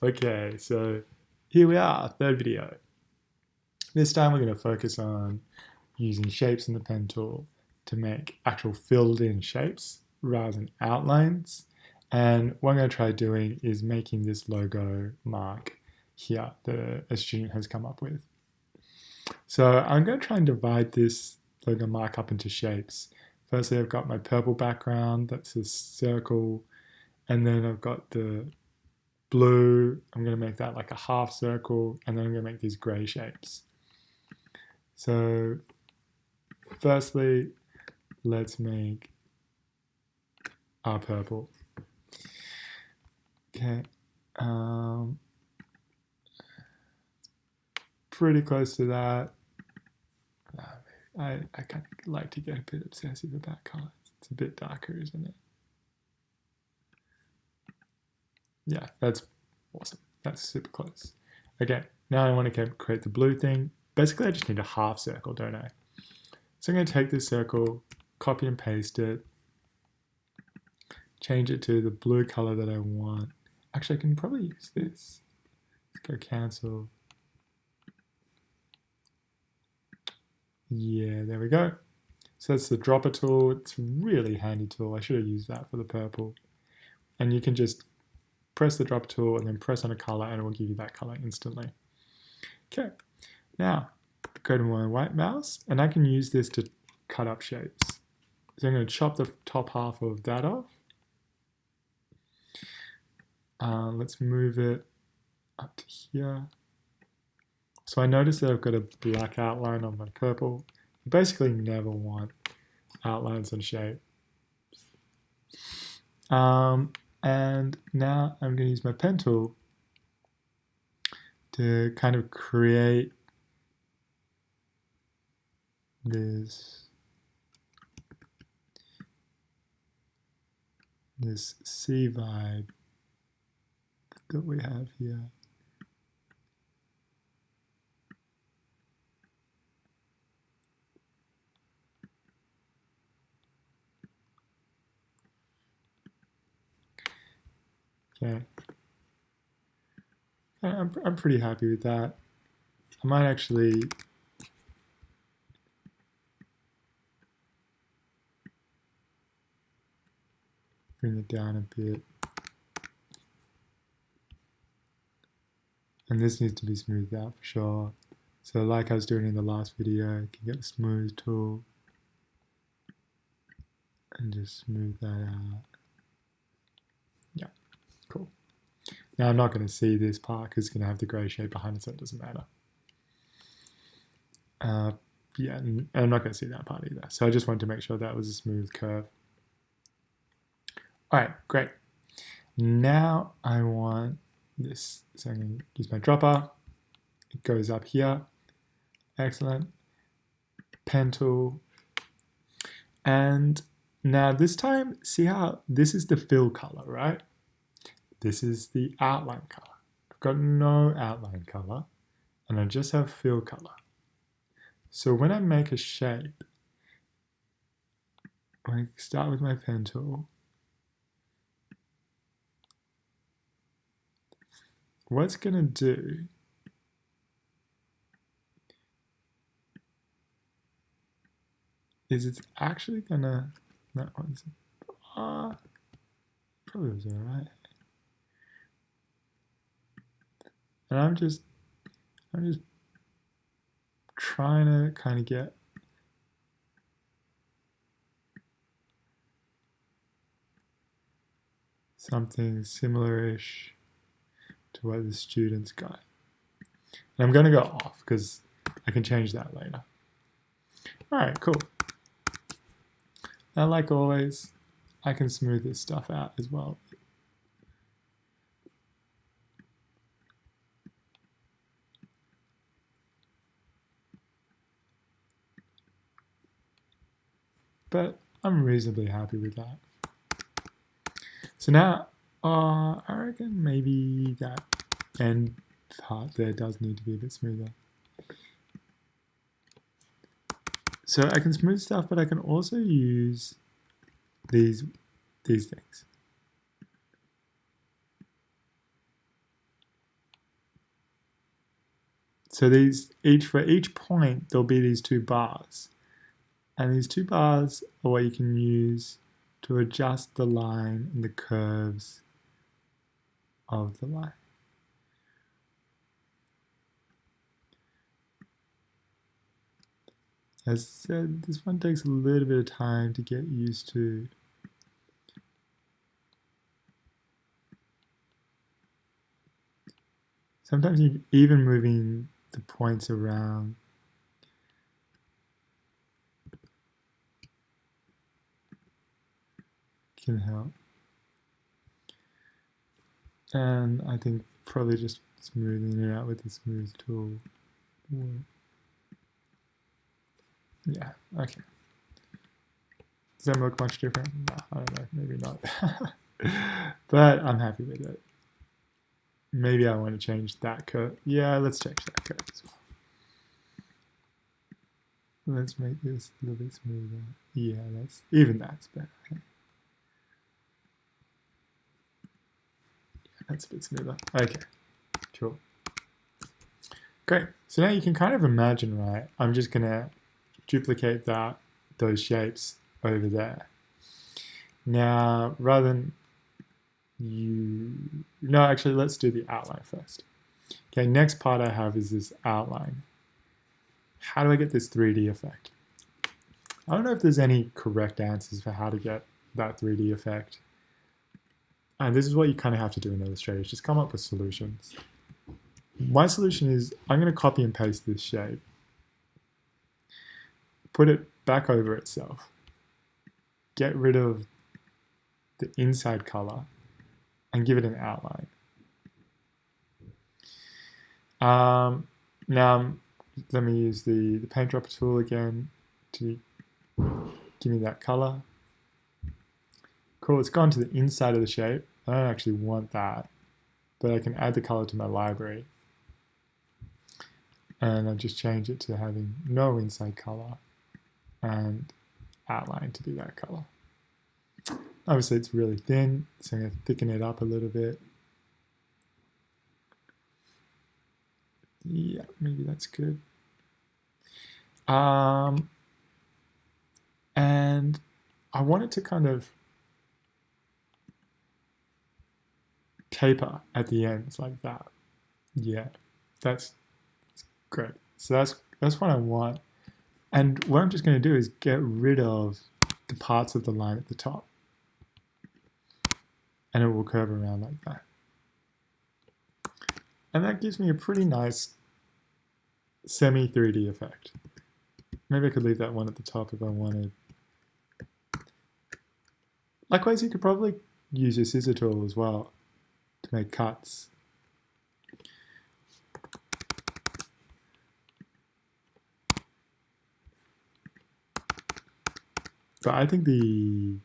Okay, so here we are, third video. This time we're going to focus on using shapes in the pen tool to make actual filled in shapes rather than outlines. And what I'm going to try doing is making this logo mark here that a student has come up with. So I'm going to try and divide this logo mark up into shapes. Firstly, I've got my purple background, that's a circle, and then I've got the blue, I'm going to make that like a half circle, and then I'm going to make these grey shapes. So firstly, let's make our purple. Okay, pretty close to that. I kind of like to get a bit obsessive about colours. It's a bit darker, isn't it? Yeah, that's awesome. That's super close. Okay, now I want to create the blue thing. Basically, I just need a half circle, don't I? So I'm going to take this circle, copy and paste it, change it to the blue color that I want. Actually, I can probably use this. Let's go cancel. Yeah, there we go. So that's the dropper tool. It's a really handy tool. I should have used that for the purple. And you can just press the dropper tool and then press on a color and it will give you that color instantly. Okay, now go to my white mouse and I can use this to cut up shapes. So I'm going to chop the top half of that off. Let's move it up to here. So I notice that I've got a black outline on my purple. You basically never want outlines on shapes. And now I'm going to use my pen tool to kind of create this sea vibe that we have here. Okay. I'm pretty happy with that. I might actually bring it down a bit. And this needs to be smoothed out for sure. So like I was doing in the last video, I can get the smooth tool and just smooth that out. Yeah, cool. Now I'm not going to see this part because it's going to have the grey shape behind it, so it doesn't matter. Yeah, and I'm not going to see that part either. So I just wanted to make sure that was a smooth curve. All right, great. Now I want this, so I'm going to use my dropper. It goes up here. Excellent. Pen tool. And now this time, see how this is the fill color, right? This is the outline color. I've got no outline color, and I just have fill color. So when I make a shape, I start with my pen tool. What it's going to do is it's actually going to, that one's, probably was all right. And I'm just trying to kind of get something similar-ish to what the students got. And I'm going to go off because I can change that later. All right, cool. Now, like always, I can smooth this stuff out as well. But I'm reasonably happy with that. So now, I reckon maybe that end part there does need to be a bit smoother. So I can smooth stuff, but I can also use these things. So for each point, there'll be these two bars. And these two bars are what you can use to adjust the line and the curves of the line. As I said, this one takes a little bit of time to get used to. Sometimes even moving the points around can help. And I think probably just smoothing it out with the smooth tool. Yeah, okay. Does that look much different? No, I don't know, maybe not. But I'm happy with it. Maybe I want to change that curve. Yeah, let's change that curve as well. Let's make this a little bit smoother. Yeah, that's better. That's a bit smoother. Okay, cool. Great. So now you can kind of imagine, right? I'm just gonna duplicate those shapes over there. Now, rather than no, actually, let's do the outline first. Okay, next part I have is this outline. How do I get this 3D effect? I don't know if there's any correct answers for how to get that 3D effect. And this is what you kind of have to do in Illustrator, is just come up with solutions. My solution is I'm going to copy and paste this shape, put it back over itself, get rid of the inside color, and give it an outline. Now, let me use the paint dropper tool again to give me that color. Cool, it's gone to the inside of the shape. I don't actually want that, but I can add the color to my library. And I'll just change it to having no inside color and outline to be that color. Obviously it's really thin, so I'm going to thicken it up a little bit. Yeah, maybe that's good. And I want it to kind of taper at the ends like that. Yeah, that's great. So that's what I want. And what I'm just going to do is get rid of the parts of the line at the top. And it will curve around like that. And that gives me a pretty nice semi 3D effect. Maybe I could leave that one at the top if I wanted. Likewise, you could probably use your scissor tool as well to make cuts. But I think no,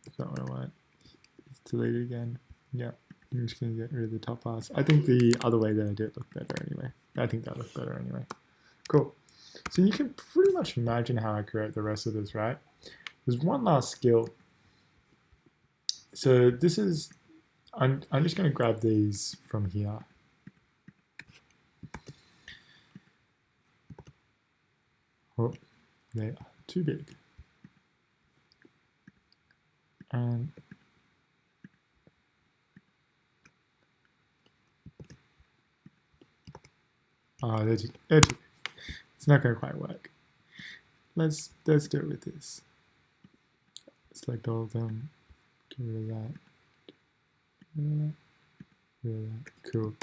that's not what I want. Let's delete it again. Yeah, I'm just going to get rid of the top parts. I think the other way that I did it looked better anyway. I think that looked better anyway. Cool. So you can pretty much imagine how I create the rest of this, right? There's one last skill. So this is, I'm just going to grab these from here. Oh, they are too big. And oh, they're too big. It's not going to quite work. Let's do it with this. Select all of them. Get rid of that. Get rid of that. Get rid of that. Cool.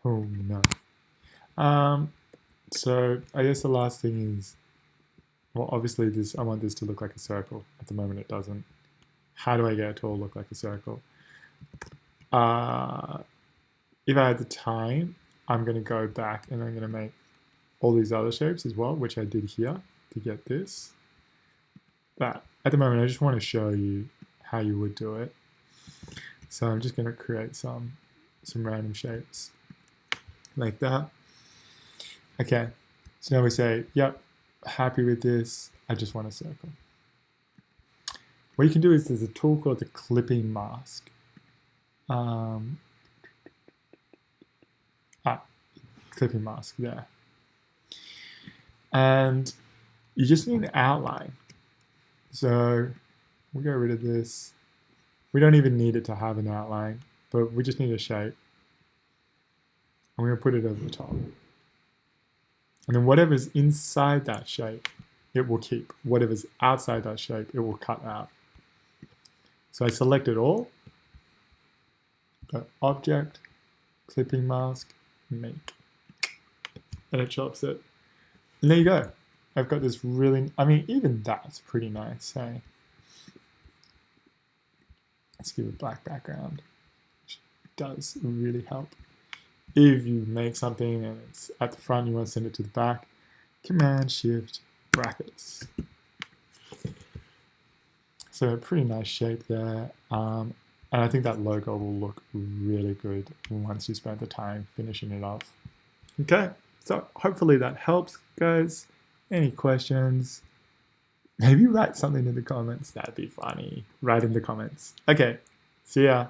Oh no. So I guess the last thing is, well, obviously I want this to look like a circle. At the moment it doesn't. How do I get it to all look like a circle? If I had the time, I'm going to go back and I'm going to make all these other shapes as well, which I did here to get this. But at the moment, I just want to show you how you would do it. So I'm just going to create some random shapes like that. Okay, so now we say, yep, happy with this. I just want a circle. What you can do is there's a tool called the clipping mask. Clipping mask there. And you just need an outline. So we'll get rid of this. We don't even need it to have an outline, but we just need a shape. I'm going to put it over the top. And then whatever's inside that shape, it will keep. Whatever's outside that shape, it will cut out. So I select it all. Go Object, Clipping Mask, Make. And it chops it. And there you go. I've got this really, I mean, even that's pretty nice, hey? Let's give it a black background, which does really help. If you make something and it's at the front, you want to send it to the back, Command-Shift, brackets. So a pretty nice shape there. And I think that logo will look really good once you spend the time finishing it off. Okay, so hopefully that helps, guys. Any questions? Maybe write something in the comments. That'd be funny. Write in the comments. Okay, see ya.